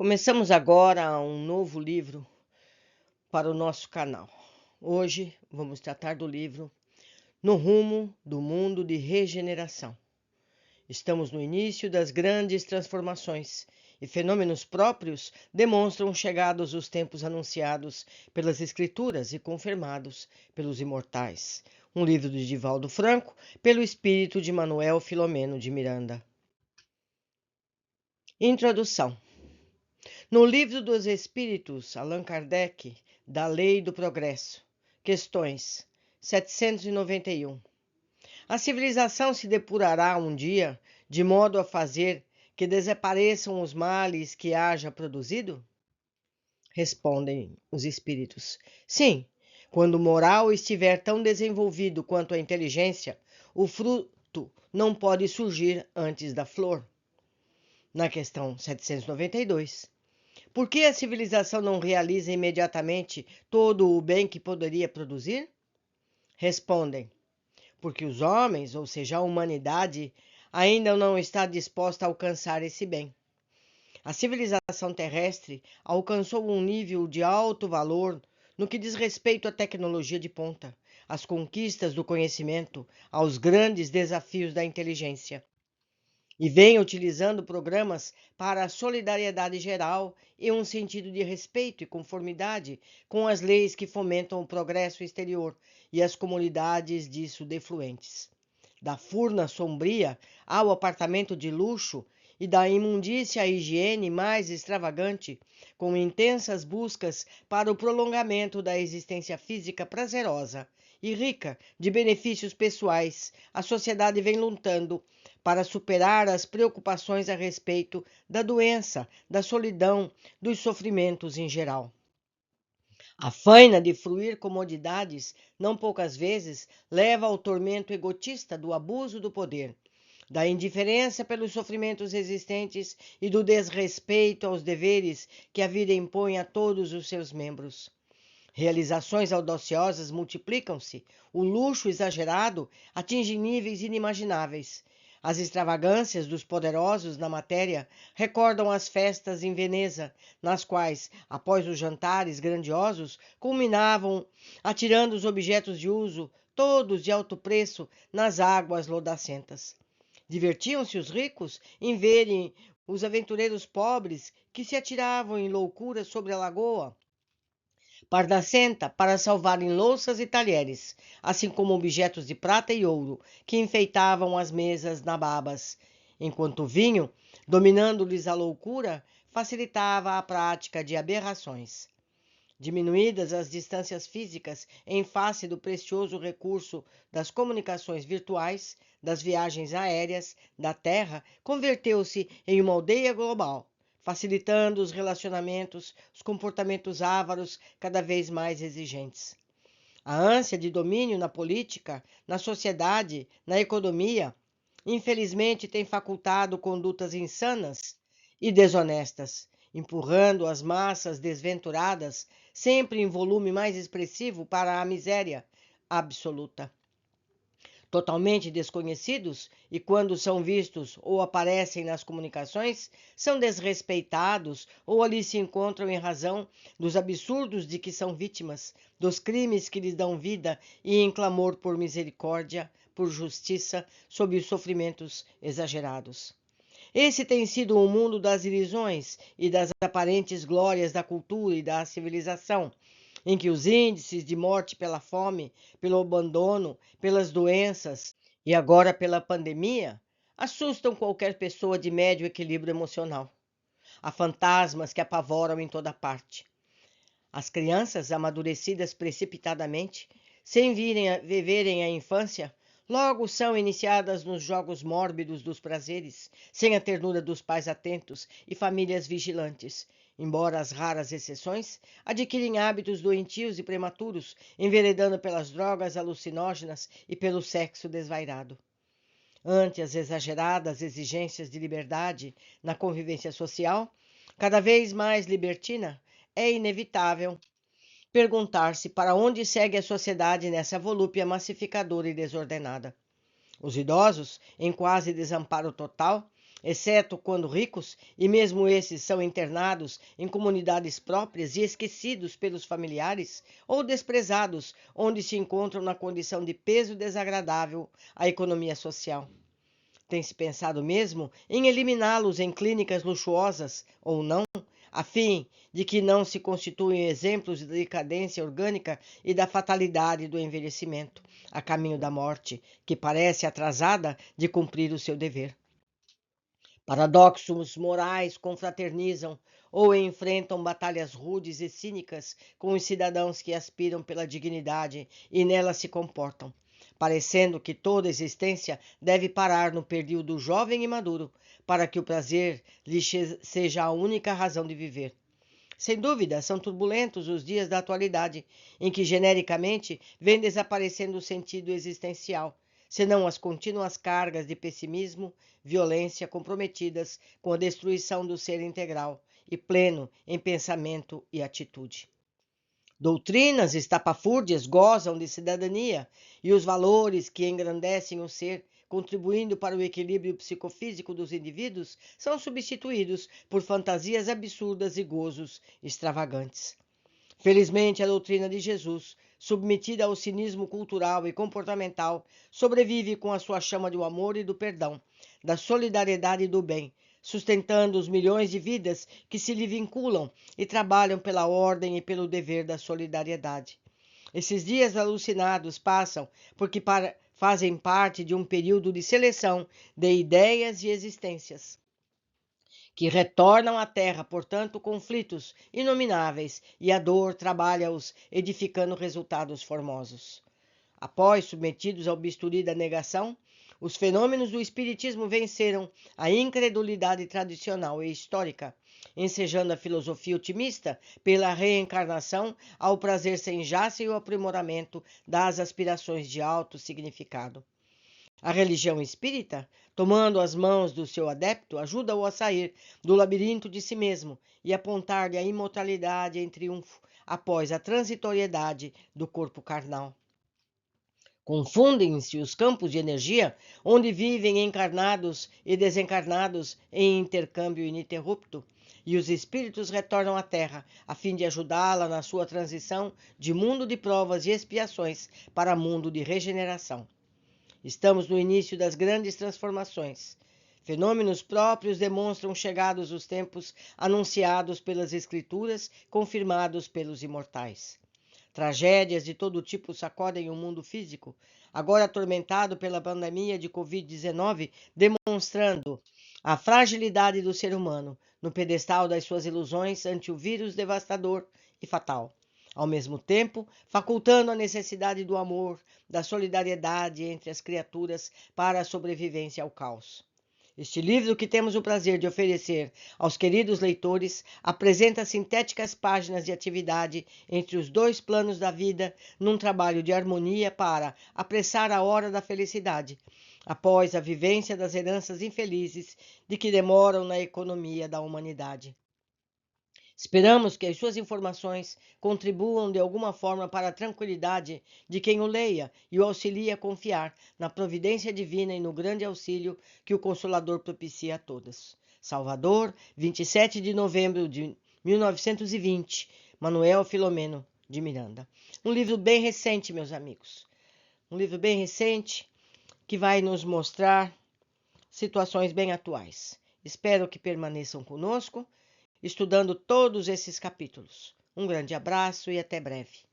Começamos agora um novo livro para o nosso canal. Hoje vamos tratar do livro No Rumo do Mundo de Regeneração. Estamos no início das grandes transformações e fenômenos próprios demonstram chegados os tempos anunciados pelas Escrituras e confirmados pelos imortais. Um livro de Divaldo Franco, pelo espírito de Manuel Filomeno de Miranda. Introdução. No Livro dos Espíritos, Allan Kardec, da Lei do Progresso, questões 791. A civilização se depurará um dia, de modo a fazer que desapareçam os males que haja produzido? Respondem os espíritos. Sim, quando o moral estiver tão desenvolvido quanto a inteligência, o fruto não pode surgir antes da flor. Na questão 792. Por que a civilização não realiza imediatamente todo o bem que poderia produzir? Respondem, porque os homens, ou seja, a humanidade, ainda não está disposta a alcançar esse bem. A civilização terrestre alcançou um nível de alto valor no que diz respeito à tecnologia de ponta, às conquistas do conhecimento, aos grandes desafios da inteligência. E vem utilizando programas para a solidariedade geral e um sentido de respeito e conformidade com as leis que fomentam o progresso exterior e as comunidades disso defluentes. Da furna sombria ao apartamento de luxo e da imundícia à higiene mais extravagante, com intensas buscas para o prolongamento da existência física prazerosa e rica de benefícios pessoais, a sociedade vem lutando para superar as preocupações a respeito da doença, da solidão, dos sofrimentos em geral. A faina de fruir comodidades, não poucas vezes, leva ao tormento egotista do abuso do poder, da indiferença pelos sofrimentos existentes e do desrespeito aos deveres que a vida impõe a todos os seus membros. Realizações audaciosas multiplicam-se, o luxo exagerado atinge níveis inimagináveis. As extravagâncias dos poderosos na matéria recordam as festas em Veneza, nas quais, após os jantares grandiosos, culminavam atirando os objetos de uso, todos de alto preço, nas águas lodacentas. Divertiam-se os ricos em verem os aventureiros pobres que se atiravam em loucura sobre a lagoa Pardacenta para salvarem louças e talheres, assim como objetos de prata e ouro que enfeitavam as mesas nababas, enquanto o vinho, dominando-lhes a loucura, facilitava a prática de aberrações. Diminuídas as distâncias físicas em face do precioso recurso das comunicações virtuais, das viagens aéreas, da Terra, converteu-se em uma aldeia global, facilitando os relacionamentos, os comportamentos ávaros cada vez mais exigentes. A ânsia de domínio na política, na sociedade, na economia, infelizmente tem facultado condutas insanas e desonestas, empurrando as massas desventuradas sempre em volume mais expressivo para a miséria absoluta. Totalmente desconhecidos e, quando são vistos ou aparecem nas comunicações, são desrespeitados ou ali se encontram em razão dos absurdos de que são vítimas, dos crimes que lhes dão vida e em clamor por misericórdia, por justiça, sob os sofrimentos exagerados. Esse tem sido o mundo das ilusões e das aparentes glórias da cultura e da civilização, em que os índices de morte pela fome, pelo abandono, pelas doenças e agora pela pandemia assustam qualquer pessoa de médio equilíbrio emocional. Há fantasmas que apavoram em toda parte. As crianças amadurecidas precipitadamente, sem viverem a infância, logo são iniciadas nos jogos mórbidos dos prazeres, sem a ternura dos pais atentos e famílias vigilantes. Embora as raras exceções, adquirem hábitos doentios e prematuros, enveredando pelas drogas alucinógenas e pelo sexo desvairado. Ante as exageradas exigências de liberdade na convivência social, cada vez mais libertina, é inevitável perguntar-se para onde segue a sociedade nessa volúpia massificadora e desordenada. Os idosos, em quase desamparo total, exceto quando ricos, e mesmo esses são internados em comunidades próprias e esquecidos pelos familiares ou desprezados, onde se encontram na condição de peso desagradável à economia social. Tem-se pensado mesmo em eliminá-los em clínicas luxuosas ou não, a fim de que não se constituam exemplos de decadência orgânica e da fatalidade do envelhecimento, a caminho da morte, que parece atrasada de cumprir o seu dever. Paradoxos morais confraternizam ou enfrentam batalhas rudes e cínicas com os cidadãos que aspiram pela dignidade e nela se comportam, parecendo que toda existência deve parar no período jovem e maduro, para que o prazer lhe seja a única razão de viver. Sem dúvida, são turbulentos os dias da atualidade, em que genericamente vem desaparecendo o sentido existencial, senão as contínuas cargas de pessimismo, violência comprometidas com a destruição do ser integral e pleno em pensamento e atitude. Doutrinas estapafúrdias gozam de cidadania e os valores que engrandecem o ser, contribuindo para o equilíbrio psicofísico dos indivíduos, são substituídos por fantasias absurdas e gozos extravagantes. Felizmente, a doutrina de Jesus, submetida ao cinismo cultural e comportamental, sobrevive com a sua chama do amor e do perdão, da solidariedade e do bem, sustentando os milhões de vidas que se lhe vinculam e trabalham pela ordem e pelo dever da solidariedade. Esses dias alucinados passam porque fazem parte de um período de seleção de ideias e existências que retornam à terra, portanto, conflitos inomináveis, e a dor trabalha-os, edificando resultados formosos. Após submetidos ao bisturi da negação, os fenômenos do espiritismo venceram a incredulidade tradicional e histórica, ensejando a filosofia otimista pela reencarnação ao prazer sem jaça e o aprimoramento das aspirações de alto significado. A religião espírita, tomando as mãos do seu adepto, ajuda-o a sair do labirinto de si mesmo e apontar-lhe a imortalidade em triunfo após a transitoriedade do corpo carnal. Confundem-se os campos de energia, onde vivem encarnados e desencarnados em intercâmbio ininterrupto, e os espíritos retornam à Terra, a fim de ajudá-la na sua transição de mundo de provas e expiações para mundo de regeneração. Estamos no início das grandes transformações. Fenômenos próprios demonstram chegados os tempos anunciados pelas Escrituras, confirmados pelos imortais. Tragédias de todo tipo sacodem o mundo físico, agora atormentado pela pandemia de Covid-19, demonstrando a fragilidade do ser humano no pedestal das suas ilusões ante o vírus devastador e fatal. Ao mesmo tempo, facultando a necessidade do amor, da solidariedade entre as criaturas para a sobrevivência ao caos. Este livro que temos o prazer de oferecer aos queridos leitores apresenta sintéticas páginas de atividade entre os dois planos da vida num trabalho de harmonia para apressar a hora da felicidade, após a vivência das heranças infelizes de que demoram na economia da humanidade. Esperamos que as suas informações contribuam de alguma forma para a tranquilidade de quem o leia e o auxilie a confiar na providência divina e no grande auxílio que o Consolador propicia a todas. Salvador, 27 de novembro de 1920, Manuel Filomeno de Miranda. Um livro bem recente, meus amigos. Um livro bem recente que vai nos mostrar situações bem atuais. Espero que permaneçam conosco, estudando todos esses capítulos. Um grande abraço e até breve.